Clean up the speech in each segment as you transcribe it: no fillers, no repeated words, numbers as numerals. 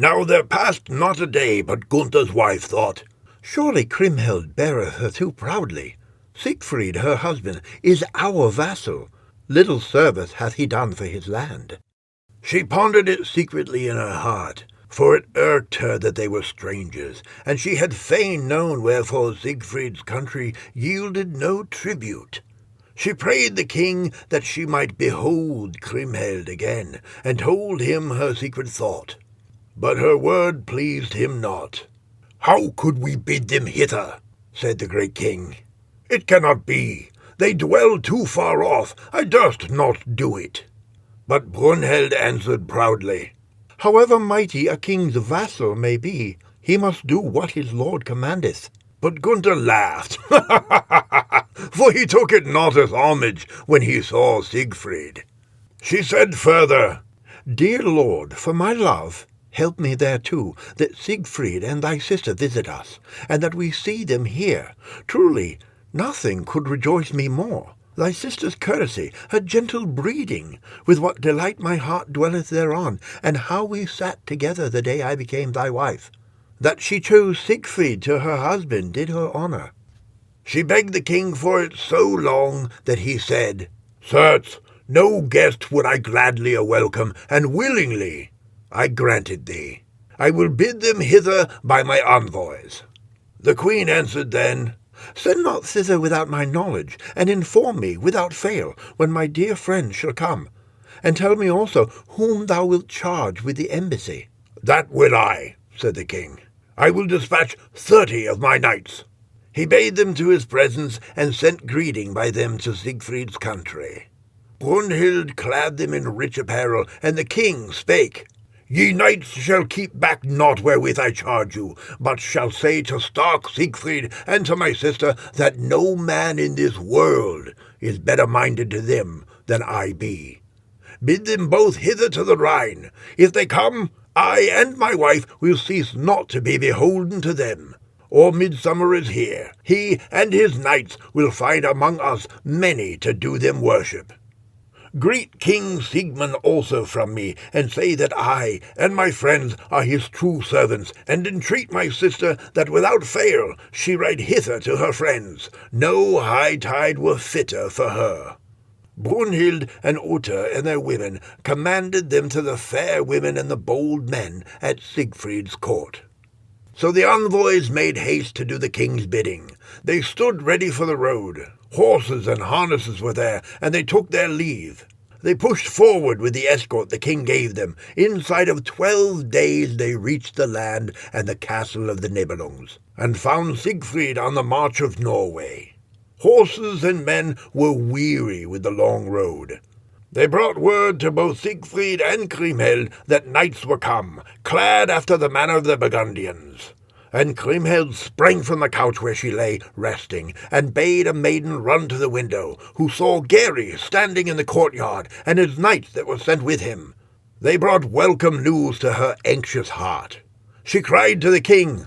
Now there passed not a day but Gunther's wife thought, Surely Kriemhild beareth her too proudly. Siegfried, her husband, is our vassal. Little service hath he done for his land. She pondered it secretly in her heart, for it irked her that they were strangers, and she had fain known wherefore Siegfried's country yielded no tribute. She prayed the king that she might behold Kriemhild again, and told him her secret thought. But her word pleased him not. How could we bid them hither? Said the great king. It cannot be. They dwell too far off. I durst not do it. But Brunhild answered proudly, However mighty a king's vassal may be, he must do what his lord commandeth. But Gunther laughed, for he took it not as homage when he saw Siegfried. She said further, Dear lord, for my love, help me thereto, that Siegfried and thy sister visit us, and that we see them here. Truly, nothing could rejoice me more. Thy sister's courtesy, her gentle breeding, with what delight my heart dwelleth thereon, and how we sat together the day I became thy wife. That she chose Siegfried to her husband did her honour. She begged the king for it so long that he said, Certes, no guest would I gladly welcome, and willingly I granted thee. I will bid them hither by my envoys. The queen answered then, Send not thither without my knowledge, and inform me without fail when my dear friend shall come, and tell me also whom thou wilt charge with the embassy. That will I, said the king. I will dispatch 30 of my knights. He bade them to his presence, and sent greeting by them to Siegfried's country. Brunhild clad them in rich apparel, and the king spake, Ye knights shall keep back naught wherewith I charge you, but shall say to stark Siegfried and to my sister that no man in this world is better minded to them than I be. Bid them both hither to the Rhine. If they come, I and my wife will cease not to be beholden to them. Or midsummer is here. He and his knights will find among us many to do them worship. Greet King Siegmund also from me, and say that I and my friends are his true servants, and entreat my sister that without fail she ride hither to her friends. No high tide were fitter for her. Brunhild and Uta and their women commanded them to the fair women and the bold men at Siegfried's court. So the envoys made haste to do the king's bidding. They stood ready for the road. Horses and harnesses were there, and they took their leave. They pushed forward with the escort the king gave them. Inside of 12 days they reached the land and the castle of the Nibelungs, and found Siegfried on the march of Norway. Horses and men were weary with the long road. They brought word to both Siegfried and Kriemhild that knights were come, clad after the manner of the Burgundians. And Kriemhild sprang from the couch where she lay resting, and bade a maiden run to the window, who saw Gary standing in the courtyard, and his knights that were sent with him. They brought welcome news to her anxious heart. She cried to the king,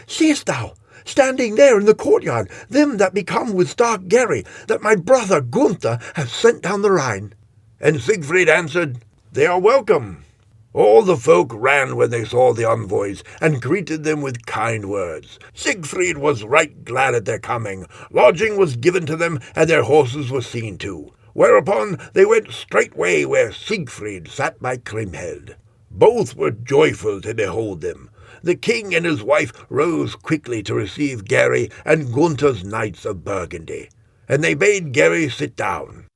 Seest thou, standing there in the courtyard, them that be come with stark Gary, that my brother Gunther hath sent down the Rhine? And Siegfried answered, They are welcome. All the folk ran when they saw the envoys, and greeted them with kind words. Siegfried was right glad at their coming. Lodging was given to them, and their horses were seen to. Whereupon they went straightway where Siegfried sat by Kriemhild. Both were joyful to behold them. The king and his wife rose quickly to receive Gary and Gunther's knights of Burgundy, and they bade Gary sit down.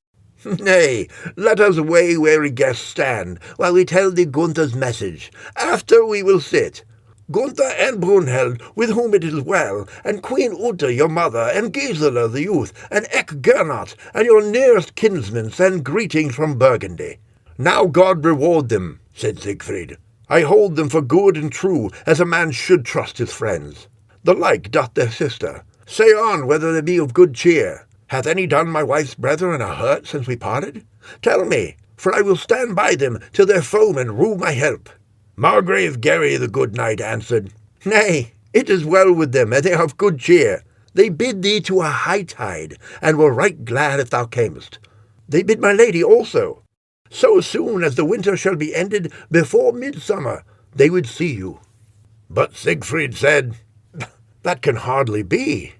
Nay, let us wayweary guests stand, while we tell thee Gunther's message. After we will sit. Gunther and Brunhild, with whom it is well, and Queen Uta your mother, and Gisela the youth, and Ecke Gernot, and your nearest kinsmen send greetings from Burgundy. Now God reward them, said Siegfried. I hold them for good and true, as a man should trust his friends. The like doth their sister. Say on whether they be of good cheer. Hath any done my wife's brethren a hurt since we parted? Tell me, for I will stand by them till their foemen rue my help. Margrave Gary the good knight answered, Nay, it is well with them, and they are of good cheer. They bid thee to a high tide, and were right glad if thou camest. They bid my lady also. So soon as the winter shall be ended, before midsummer, they would see you. But Siegfried said, That can hardly be.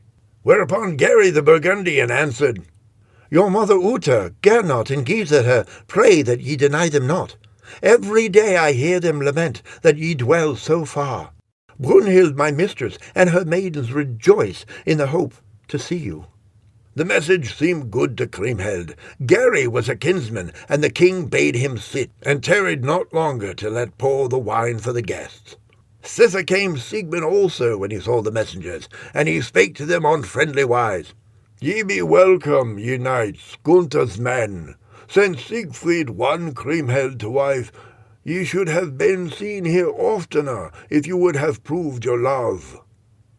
Whereupon Gary the Burgundian answered, Your mother Uta, Gernot, and Giselher pray that ye deny them not. Every day I hear them lament that ye dwell so far. Brunhild, my mistress, and her maidens rejoice in the hope to see you. The message seemed good to Kriemhild. Gary was a kinsman, and the king bade him sit, and tarried not longer to let pour the wine for the guests. Thither came Siegmund also when he saw the messengers, and he spake to them on friendly wise. Ye be welcome, ye knights, Gunther's men. Since Siegfried won Kriemhild to wife, ye should have been seen here oftener, if you would have proved your love.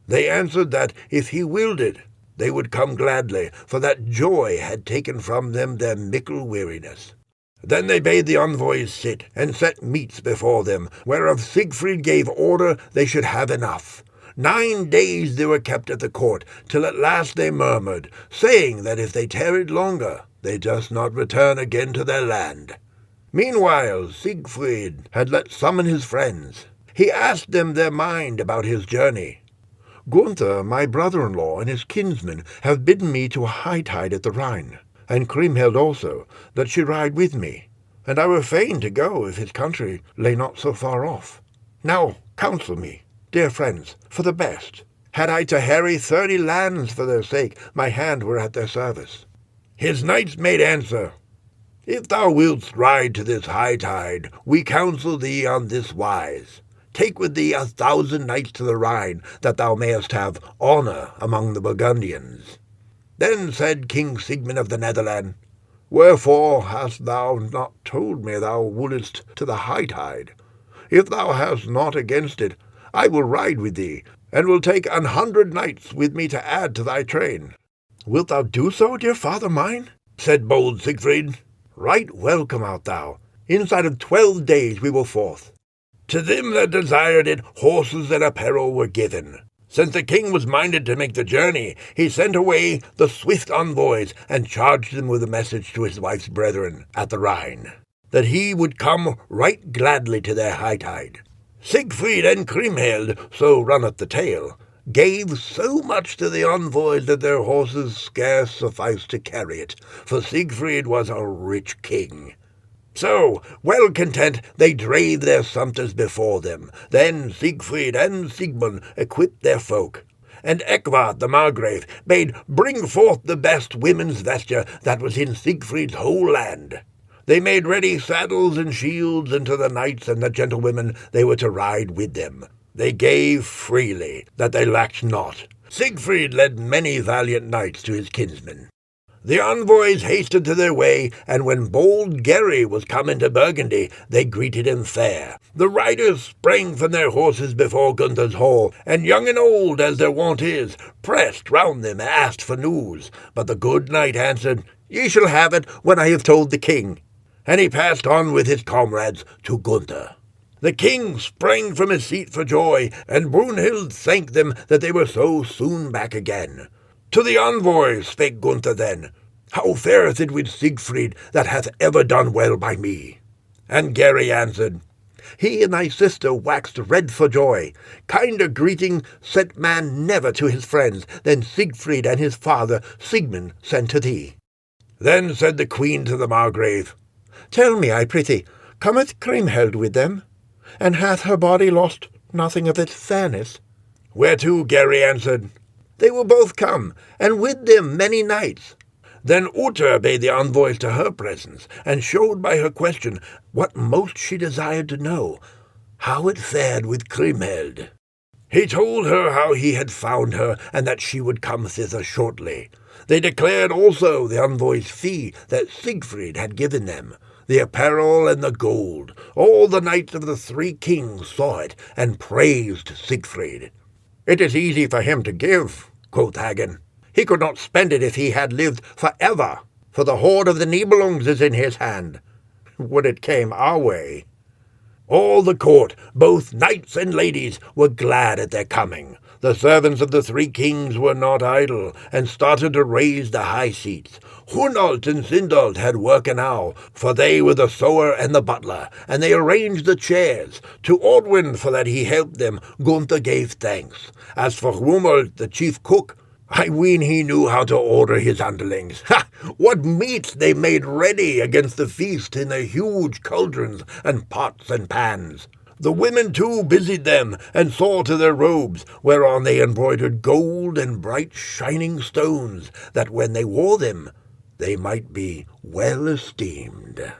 They answered that, if he willed it, they would come gladly, for that joy had taken from them their mickle weariness. Then they bade the envoys sit, and set meats before them, whereof Siegfried gave order they should have enough. 9 days they were kept at the court, till at last they murmured, saying that if they tarried longer, they durst not return again to their land. Meanwhile Siegfried had let summon his friends. He asked them their mind about his journey. Gunther, my brother-in-law, and his kinsmen have bidden me to a hightide at the Rhine, and Kriemhild also, that she ride with me, and I were fain to go if his country lay not so far off. Now counsel me, dear friends, for the best. Had I to harry 30 lands for their sake, my hand were at their service. His knights made answer, If thou wilt ride to this hightide, we counsel thee on this wise. Take with thee 1,000 knights to the Rhine, that thou mayest have honour among the Burgundians. Then said King Siegmund of the Netherland, Wherefore hast thou not told me thou wouldest to the hightide? If thou hast naught against it, I will ride with thee, and will take 100 knights with me to add to thy train. Wilt thou do so, dear father mine? Said bold Siegfried. Right welcome art thou. Inside of 12 days we will forth. To them that desired it, horses and apparel were given. Since the king was minded to make the journey, he sent away the swift envoys, and charged them with a message to his wife's brethren at the Rhine, that he would come right gladly to their hightide. Siegfried and Kriemhild, so runneth the tale, gave so much to the envoys that their horses scarce sufficed to carry it, for Siegfried was a rich king. So, well content, they drave their sumpters before them. Then Siegfried and Siegmund equipped their folk. And Ecgwart the Margrave bade bring forth the best women's vesture that was in Siegfried's whole land. They made ready saddles and shields, and to the knights and the gentlewomen they were to ride with them. They gave freely, that they lacked not. Siegfried led many valiant knights to his kinsmen. The envoys hasted to their way, and when bold Gary was come into Burgundy, they greeted him fair. The riders sprang from their horses before Gunther's hall, and young and old, as their wont is, pressed round them and asked for news. But the good knight answered, Ye shall have it when I have told the king. And he passed on with his comrades to Gunther. The king sprang from his seat for joy, and Brunhild thanked them that they were so soon back again. To the envoys spake Gunther then, How fareth it with Siegfried, that hath ever done well by me? And Gary answered, He and thy sister waxed red for joy. Kinder greeting sent man never to his friends than Siegfried and his father Siegmund sent to thee. Then said the queen to the Margrave, Tell me, I prithee, cometh Kriemhild with them? And hath her body lost nothing of its fairness? Whereto Gary answered, They will both come, and with them many knights. Then Uta bade the envoys to her presence, and showed by her question what most she desired to know, how it fared with Kriemhild. He told her how he had found her, and that she would come thither shortly. They declared also the envoys' fee that Siegfried had given them, the apparel and the gold. All the knights of the 3 kings saw it, and praised Siegfried. It is easy for him to give, quoth Hagen. He could not spend it if he had lived for ever, for the hoard of the Nibelungs is in his hand. Would it came our way. All the court, both knights and ladies, were glad at their coming. The servants of the three kings were not idle, and started to raise the high seats. Hunolt and Sindolt had work enow, for they were the sewer and the butler, and they arranged the chairs. To Ordwin, for that he helped them, Gunther gave thanks. As for Rumolt, the chief cook, I ween he knew how to order his underlings. Ha! What meats they made ready against the feast in their huge cauldrons and pots and pans! The women, too, busied them, and saw to their robes, whereon they embroidered gold and bright shining stones, that when they wore them, they might be well esteemed.